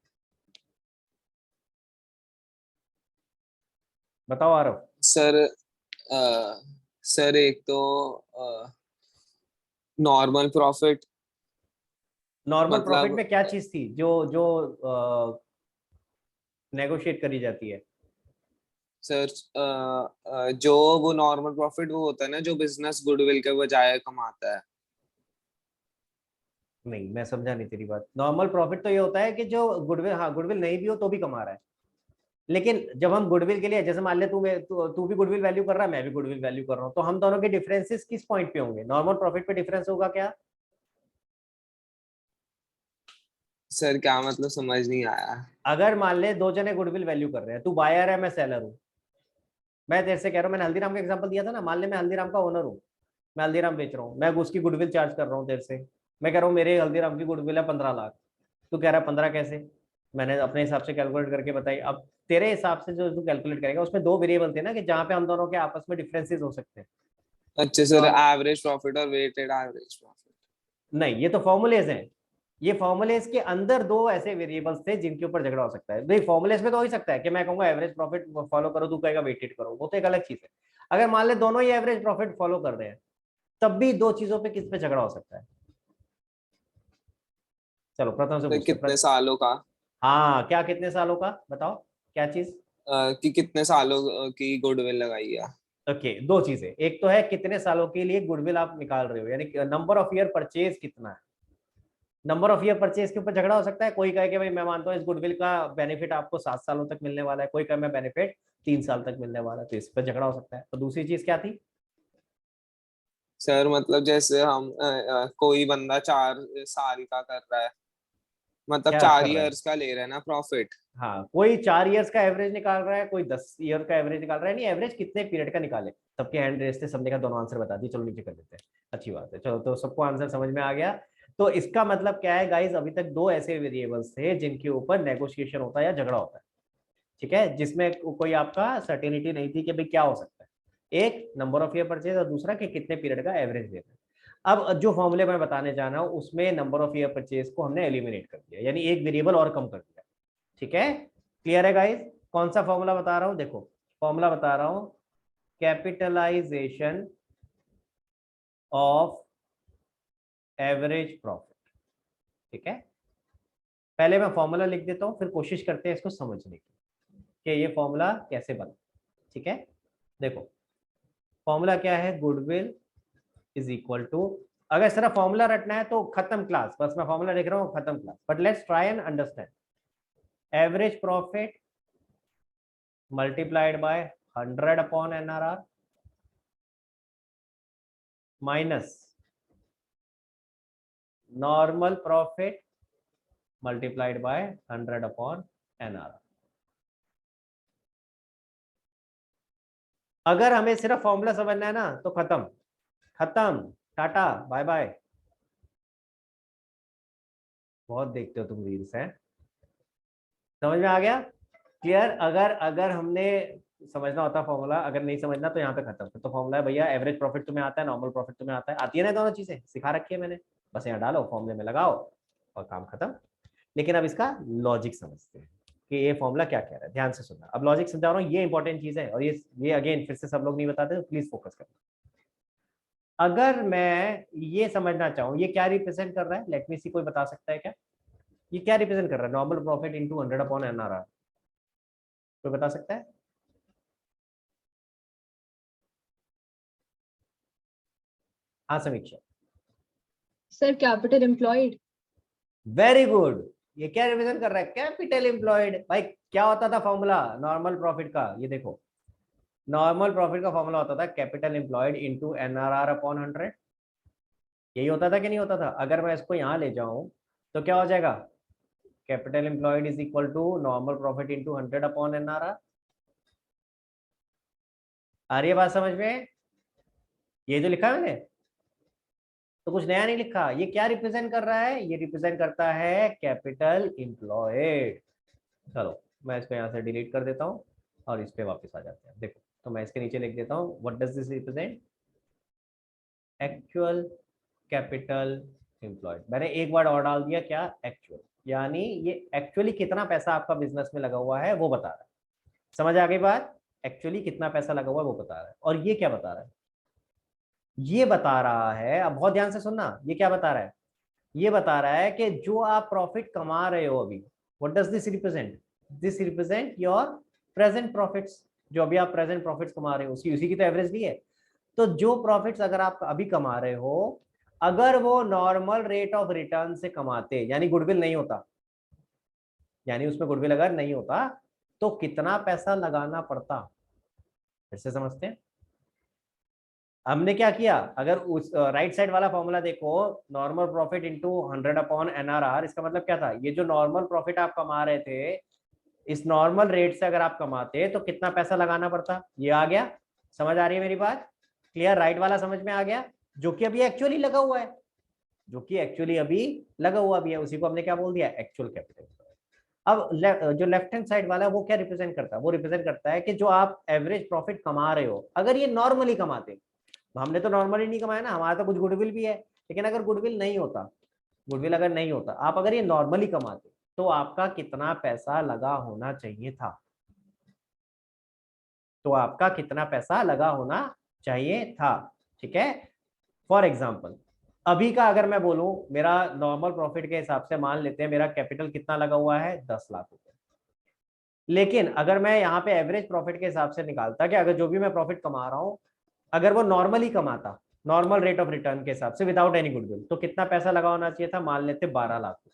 बताओ आरव। सर सर एक तो नॉर्मल प्रॉफिट, नॉर्मल प्रॉफिट मतलब में क्या चीज थी जो जो नेगोशिएट करी जाती है? सर जो वो नॉर्मल प्रॉफिट वो होता है ना जो बिजनेस गुडविल के बजाय कमाता है। नहीं, मैं समझा नहीं तेरी बात। नॉर्मल प्रॉफिट तो ये होता है कि जो गुडविल, हाँ गुडविल नहीं भी हो तो भी कमा रहा है। लेकिन जब हम गुडविल के लिए, जैसे मान ले तू भी गुडविल वैल्यू कर रहा है, मैं भी गुडविल वैल्यू कर रहा हूँ, तो हम दोनों के डिफरेंसेस किस पॉइंट पे होंगे? नॉर्मल प्रॉफिट पे डिफरेंस होगा क्या? सर क्या मतलब, समझ नहीं आया। अगर मान ले दो जने गुडविल वैल्यू कर रहे हैं, तू बायर है मैं सेलर हूँ, मैं तेरे से कह रहा हूँ, मैंने हल्दीराम का एग्जांपल दिया था ना, मान ले मैं हल्दीराम का ओनर हूँ, मैं हल्दीराम बेच रहा हूँ, मैं उसकी गुडविल चार्ज कर रहा हूँ तेरे से। मैं कह रहा हूँ मेरे हल्दीराम की गुडविल है 15 लाख, तू कह रहा है 15 कैसे? मैंने अपने हिसाब से कैलकुलेट करके बताई। अब तेरे हिसाब से जो तू कैलकुलेट करेगा उसमें दो वेरिएबल थे ना, कि जहाँ पे हम दोनों के आपस में डिफरेंसेस हो सकते हैं। अच्छा सर, एवरेज प्रॉफिट और वेटेड एवरेज प्रॉफिट। नहीं, ये तो फॉर्मुलेज हैं। ये फॉर्मुलेज के अंदर दो ऐसे वेरिएबल्स थे जिनके ऊपर झगड़ा हो सकता है। भाई फॉर्मुलेज में तो हो ही सकता है कि मैं कहूंगा एवरेज प्रॉफिट फॉलो करो, तू कहेगा वेटेड करो, वो तो एक अलग चीज है। अगर मान ले दोनों ही एवरेज प्रॉफिट फॉलो कर रहे हैं, तब भी दो चीजों पे किस पे झगड़ा हो सकता है? चलो प्रथम से तो पूछते कितने सालों का? हाँ, क्या कितने सालों का बताओ, क्या चीज? कि कितने सालों की गुडविल लगाई है। ओके, दो चीजें, एक तो है कितने सालों के लिए गुडविल आप निकाल रहे हो, यानी नंबर ऑफ ईयर परचेज कितना है। नंबर ऑफ ईयर परचेज के ऊपर झगड़ा हो सकता है। कोई कहे कि भाई मैं मानता हूँ इस गुडविल का बेनिफिट आपको 7 सालों तक मिलने वाला है, कोई कहे मैं बेनिफिट 3 साल तक मिलने वाला है, तो इस पर झगड़ा हो सकता है। तो दूसरी चीज क्या थी? सर मतलब जैसे हम कोई बंदा 4 साल का कर रहा है, मतलब क्या चार कर रहा है? ईयर्स का ले रहा है ना प्रॉफिट। हाँ, कोई 4 ईयर्स का एवरेज निकाल रहा है, कोई 10 ईयर का एवरेज निकाल रहा है। नहीं, एवरेज कितने पीरियड का निकाले? सबके हैंड रेस थे, सबने का दोनों आंसर बता दिए। चलो नीचे कर देते हैं, अच्छी बात है। चलो, तो सबको आंसर समझ में आ गया। तो इसका मतलब क्या है गाइस, अभी तक दो ऐसे वेरिएबल्स थे जिनके ऊपर नेगोशिएशन होता है या झगड़ा होता है। ठीक है, जिसमें कोई आपका सर्टेनिटी नहीं थी कि भाई क्या हो सकता है। एक नंबर ऑफ ईयर परचेज और दूसरा कि कितने पीरियड का एवरेज देना है। अब जो फॉर्मूले मैं बताने जा रहा हूं उसमें नंबर ऑफ ईयर परचेज को हमने एलिमिनेट कर दिया, यानी एक वेरिएबल और कम कर दिया। ठीक है, क्लियर है गाइस? कौन सा फॉर्मूला बता रहा हूं? देखो फॉर्मूला बता रहा हूं, कैपिटलाइजेशन ऑफ एवरेज प्रॉफिट। ठीक है, पहले मैं फॉर्मूला लिख देता हूं, फिर कोशिश करते हैं इसको समझने की कि ये फॉर्मूला कैसे बना। ठीक है, देखो फॉर्मूला क्या है, गुडविल इज इक्वल टू, अगर सिर्फ फॉर्मूला रटना है तो खत्म क्लास, बस मैं फॉर्मूला लिख रहा हूं खत्म class, but let's try and understand. Average profit multiplied by 100 upon NRR minus normal profit multiplied by 100 upon NRR। अगर हमें सिर्फ फॉर्मूला समझना है ना तो खत्म खत्म, टाटा बाय बाय। बहुत देखते हो तुम रील्स, हैं? समझ में आ गया? क्लियर? अगर हमने समझना होता फॉर्मूला, अगर नहीं समझना तो यहाँ पे खत्म। तो फॉर्मूला है भैया, एवरेज प्रॉफिट तुम्हें आता है, नॉर्मल प्रॉफिट तुम्हें आता है, आती है ना, दोनों चीजें सिखा रखी है मैंने, बस यहाँ डालो फॉर्मूले में लगाओ और काम खत्म। लेकिन अब इसका लॉजिक समझते हैं कि ये फॉर्मूला क्या कह रहा है। ध्यान से सुनना, अब लॉजिक समझा रहा हूँ, ये इंपॉर्टेंट चीज है, और ये अगेन फिर से सब लोग नहीं बताते, तो प्लीज फोकस करना। अगर मैं ये समझना चाहूँ ये क्या रिप्रेजेंट कर रहा है, लेट मी सी, कोई बता सकता है क्या ये क्या रिप्रेजेंट कर रहा है? Normal profit into 100 upon NRR, कोई बता सकता है? हाँ समीक्षा। Sir capital employed. Very good, ये क्या रिप्रेजेंट कर रहा है? Capital employed. भाई क्या होता था फॉर्मूला नॉर्मल प्रॉफिट का? ये देखो, नॉर्मल प्रॉफिट का फॉर्मूला होता था capital employed into NRR upon 100। यही होता था कि नहीं होता था? अगर मैं इसको यहाँ ले जाऊं तो क्या हो जाएगा? Capital employed is equal to normal profit into 100 upon NRR। आ रही है बात समझ में? ये जो लिखा है मैंने तो कुछ नया नहीं लिखा। ये क्या रिप्रेजेंट कर रहा है? ये रिप्रेजेंट करता है कैपिटल एम्प्लॉयड। चलो मैं इसको यहाँ से डिलीट कर देता हूँ और इस पे वापस आ जाते हैं। देखो तो मैं इसके नीचे लिख देता हूँ, what does this represent? Actual capital employed. मैंने एक वर्ड और डाल दिया, क्या? एक्चुअल, यानी ये एक्चुअली कितना पैसा आपका बिजनेस में लगा हुआ है वो बता रहा है। समझ आ गई बात? एक्चुअली कितना पैसा लगा हुआ है वो बता रहा है। और ये क्या बता रहा है? ये बता रहा है, अब बहुत ध्यान से सुनना, ये क्या बता रहा है? ये बता रहा है कि जो आप प्रॉफिट कमा रहे हो अभी, what does this represent? This represent your present profits. जो अभी आप प्रेजेंट प्रॉफिट्स कमा रहे हो उसी की तो एवरेज ली है। तो जो प्रॉफिट्स अगर आप अभी कमा रहे हो, अगर वो नॉर्मल रेट ऑफ रिटर्न से कमाते, यानी गुडविल नहीं होता, यानी उसमें गुडविल अगर नहीं होता तो कितना पैसा लगाना पड़ता? फिर से समझते हैं। हमने क्या किया, अगर उस राइट साइड वाला फॉर्मूला देखो, normal profit into 100 upon NRR, इसका मतलब क्या था? ये जो नॉर्मल प्रॉफिट आप कमा रहे थे, इस नॉर्मल रेट से अगर आप कमाते तो कितना पैसा लगाना पड़ता? ये आ गया। समझ आ रही है मेरी बात? क्लियर? राइट वाला समझ में आ गया, जो कि अभी एक्चुअली लगा हुआ है, जो कि एक्चुअली अभी लगा हुआ भी है, उसी को हमने क्या बोल दिया? Actual capital. अब जो लेफ्ट हैंड साइड वाला है वो क्या रिप्रेजेंट करता है? वो रिप्रेजेंट करता है कि जो आप एवरेज प्रॉफिट कमा रहे हो, अगर ये नॉर्मली कमाते, हमने तो नॉर्मली नहीं कमाया ना, हमारा तो कुछ गुडविल भी है, लेकिन अगर गुडविल नहीं होता, गुडविल अगर नहीं होता, आप अगर ये नॉर्मली कमाते तो आपका कितना पैसा लगा होना चाहिए था? तो आपका कितना पैसा लगा होना चाहिए था? ठीक है, फॉर एग्जाम्पल अभी का अगर मैं बोलूं, मेरा नॉर्मल प्रॉफिट के हिसाब से मान लेते हैं मेरा कैपिटल कितना लगा हुआ है? 10 लाख रुपए। लेकिन अगर मैं यहाँ पे एवरेज प्रॉफिट के हिसाब से निकालता कि अगर जो भी मैं प्रॉफिट कमा रहा हूँ, अगर वो नॉर्मली कमाता, नॉर्मल रेट ऑफ रिटर्न के हिसाब से विदाउट एनी गुडविल, तो कितना पैसा लगा होना चाहिए था? मान लेते 12 लाख रुपए।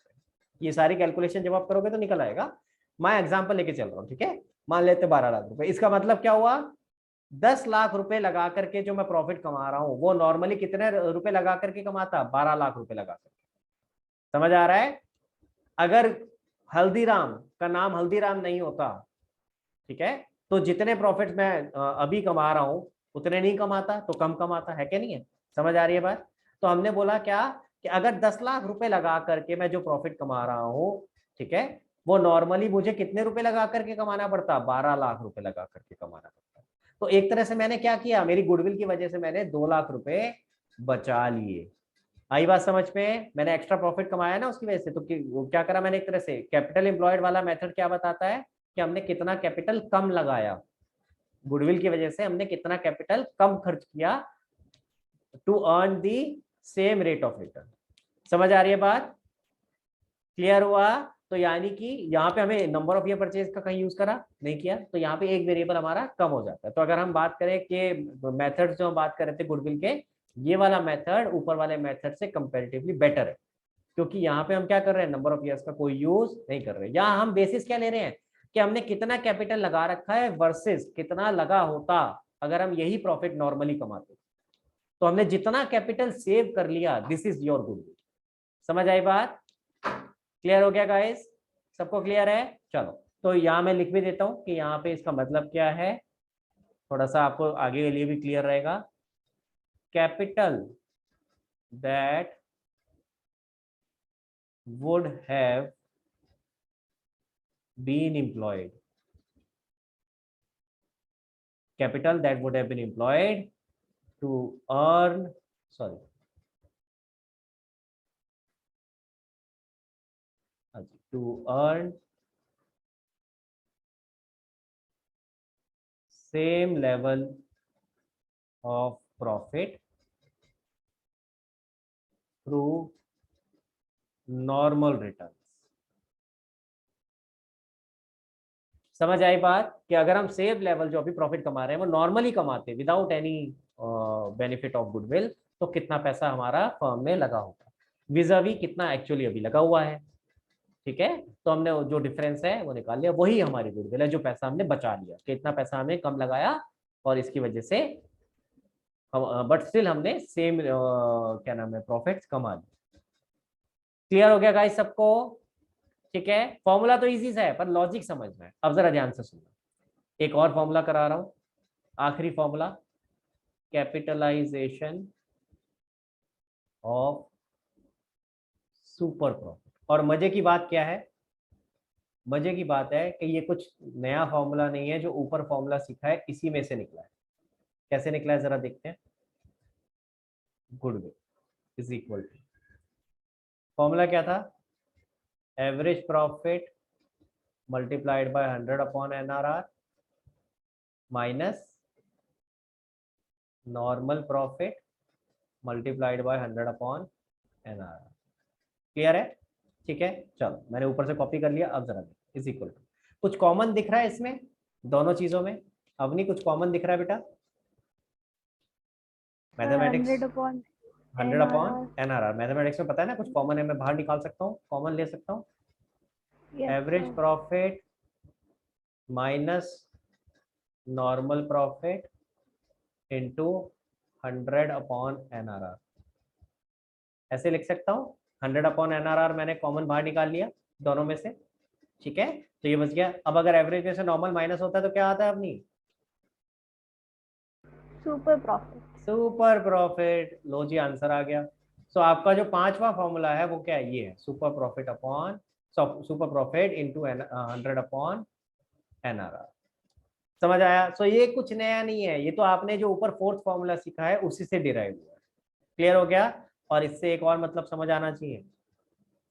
ये सारी कैलकुलेशन जब आप करोगे तो निकल आएगा। मैं एग्जांपल लेके चल रहा हूँ, ठीक है? मान लेते 12 लाख रुपए। इसका मतलब क्या हुआ? 10 लाख रुपए लगा करके जो मैं प्रॉफिट कमा रहा हूँ, वो नॉर्मली कितने रुपए लगा करके कमाता? 12 लाख रुपए लगा करके। समझ आ रहा है? अगर हल्दीराम का नाम हल्दीराम नहीं होता, ठीक है, तो जितने प्रॉफिट मैं अभी कमा रहा हूं उतने नहीं कमाता, तो कम कमाता है, क्या नहीं है? समझ आ रही है बात? तो हमने बोला क्या कि अगर 10 लाख रुपए लगा करके मैं जो प्रॉफिट कमा रहा हूं, ठीक है, वो नॉर्मली मुझे कितने रुपए लगा करके कमाना पड़ता? 12 लाख रुपए लगा करके कमाना पड़ता। तो एक तरह से मैंने क्या किया, मेरी गुडविल की वजह से मैंने 2 लाख रुपए बचा लिए। आई बात समझ में? मैंने एक्स्ट्रा प्रॉफिट कमाया ना उसकी वजह से। तो वो क्या करा मैंने, एक तरह से कैपिटल एम्प्लॉयड वाला मेथड क्या बताता है कि हमने कितना कैपिटल कम लगाया, गुडविल की वजह से हमने कितना कैपिटल कम खर्च किया to earn the same rate of return. समझ आ रही है बात? क्लियर हुआ? तो यानी कि यहाँ पे हमें नंबर ऑफ ईयर परचेज का कहीं यूज करा नहीं किया, तो यहाँ पे एक वेरिएबल हमारा कम हो जाता है। तो अगर हम बात करें कि मेथड जो हम बात कर रहे थे गुडविल के, ये वाला मेथड ऊपर वाले मेथड से कंपैरेटिवली बेटर है, क्योंकि यहाँ पे हम क्या कर रहे हैं, नंबर ऑफ ईयर्स का कोई यूज नहीं कर रहे। यहाँ हम बेसिस क्या ले रहे हैं कि हमने कितना कैपिटल लगा रखा है वर्सेस कितना लगा होता अगर हम यही प्रॉफिट नॉर्मली कमाते। तो हमने जितना कैपिटल सेव कर लिया, दिस इज योर गुडविल। समझ आई बात? क्लियर हो गया गाइस? सबको क्लियर है? चलो, तो यहाँ मैं लिख भी देता हूँ कि यहाँ पे इसका मतलब क्या है, थोड़ा सा आपको आगे के लिए भी क्लियर रहेगा। Capital that would have been employed, capital that would have been employed to earn, sorry, to earn same level of profit through normal return. समझ आई बात? कि अगर हम सेम लेवल जो अभी प्रॉफिट कमा रहे हैं वो नॉर्मली कमाते without any benefit of goodwill, तो कितना पैसा हमारा फर्म में लगा होगा विज़ावी कितना एक्चुअली अभी लगा हुआ है। ठीक है, तो हमने जो डिफरेंस है वो निकाल लिया, वही हमारी गुडविल है, जो पैसा हमने बचा लिया, कितना पैसा हमने कम लगाया और इसकी वजह से हम, बट स्टिल हमने सेम क्या नाम है प्रॉफिट्स कमा लिए। क्लियर हो गया गाइस सबको? ठीक है, फॉर्मूला तो इजी सा है पर लॉजिक समझना है। अब जरा ध्यान से सुनना, एक और फॉर्मूला करा रहा हूं, आखिरी formula, capitalisation of super profit. और मजे की बात क्या है, मजे की बात है कि ये कुछ नया फॉर्मूला नहीं है, जो ऊपर फॉर्मूला सीखा है इसी में से निकला है। कैसे निकला है जरा देखते हैं। Goodwill is equal to, formula क्या था, average profit multiplied by 100 upon NRR minus normal profit multiplied by 100 upon NRR। Clear है? ठीक है, चलो मैंने ऊपर से कॉपी कर लिया। अब जरा इज इक्वल टू, कुछ कॉमन दिख रहा है इसमें दोनों चीजों में? अवनी कुछ कॉमन दिख रहा है बेटा? मैथमेटिक्स 100 अपॉन NRR, मैथमेटिक्स में पता है ना कुछ कॉमन है, मैं बाहर निकाल सकता हूँ, कॉमन ले सकता हूँ। Average profit minus normal profit into 100 upon NRR, ऐसे लिख सकता हूँ। 100 अपॉन NRR मैंने कॉमन बाहर निकाल लिया दोनों में से। ठीक है, तो ये बच गया। अब अगर एवरेज में से नॉर्मल माइनस होता है तो क्या आता है अपनी? Super profit. Super profit. लो जी, आंसर आ गया। सो आपका जो पांचवा फॉर्मूला है वो क्या है, ये है super profit upon super profit into 100 upon NRR। समझ आया? सो ये कुछ नया नहीं है, ये तो आपने जो ऊपर फोर्थ फॉर्मूला सीखा है उसी से डिराइव हुआ है। क्लियर हो गया? और इससे एक और मतलब समझ आना चाहिए,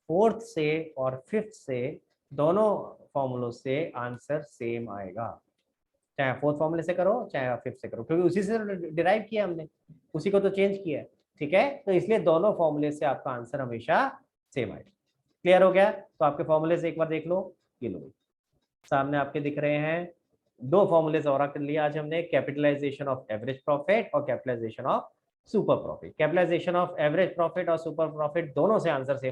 फोर्थ से और फिफ्थ से दोनों फॉर्मूलों से आंसर सेम आएगा, चाहे फोर्थ फॉर्मूले से करो चाहे फिफ्थ से करो, क्योंकि उसी से डिराइव किया हमने, उसी को तो चेंज किया है। ठीक है, तो इसलिए दोनों फॉर्मूले से आपका आंसर हमेशा सेम आएगा। क्लियर हो गया? तो आपके फॉर्मूले से एक बार देख लो, ये लो सामने आपके दिख रहे हैं, दो फॉर्मूले और कर लिया आज हमने, कैपिटलाइजेशन ऑफ एवरेज प्रॉफिट और capitalisation of super profit. Capitalisation of average profit और सुपर प्रॉफिट दोनों से आंसर सेम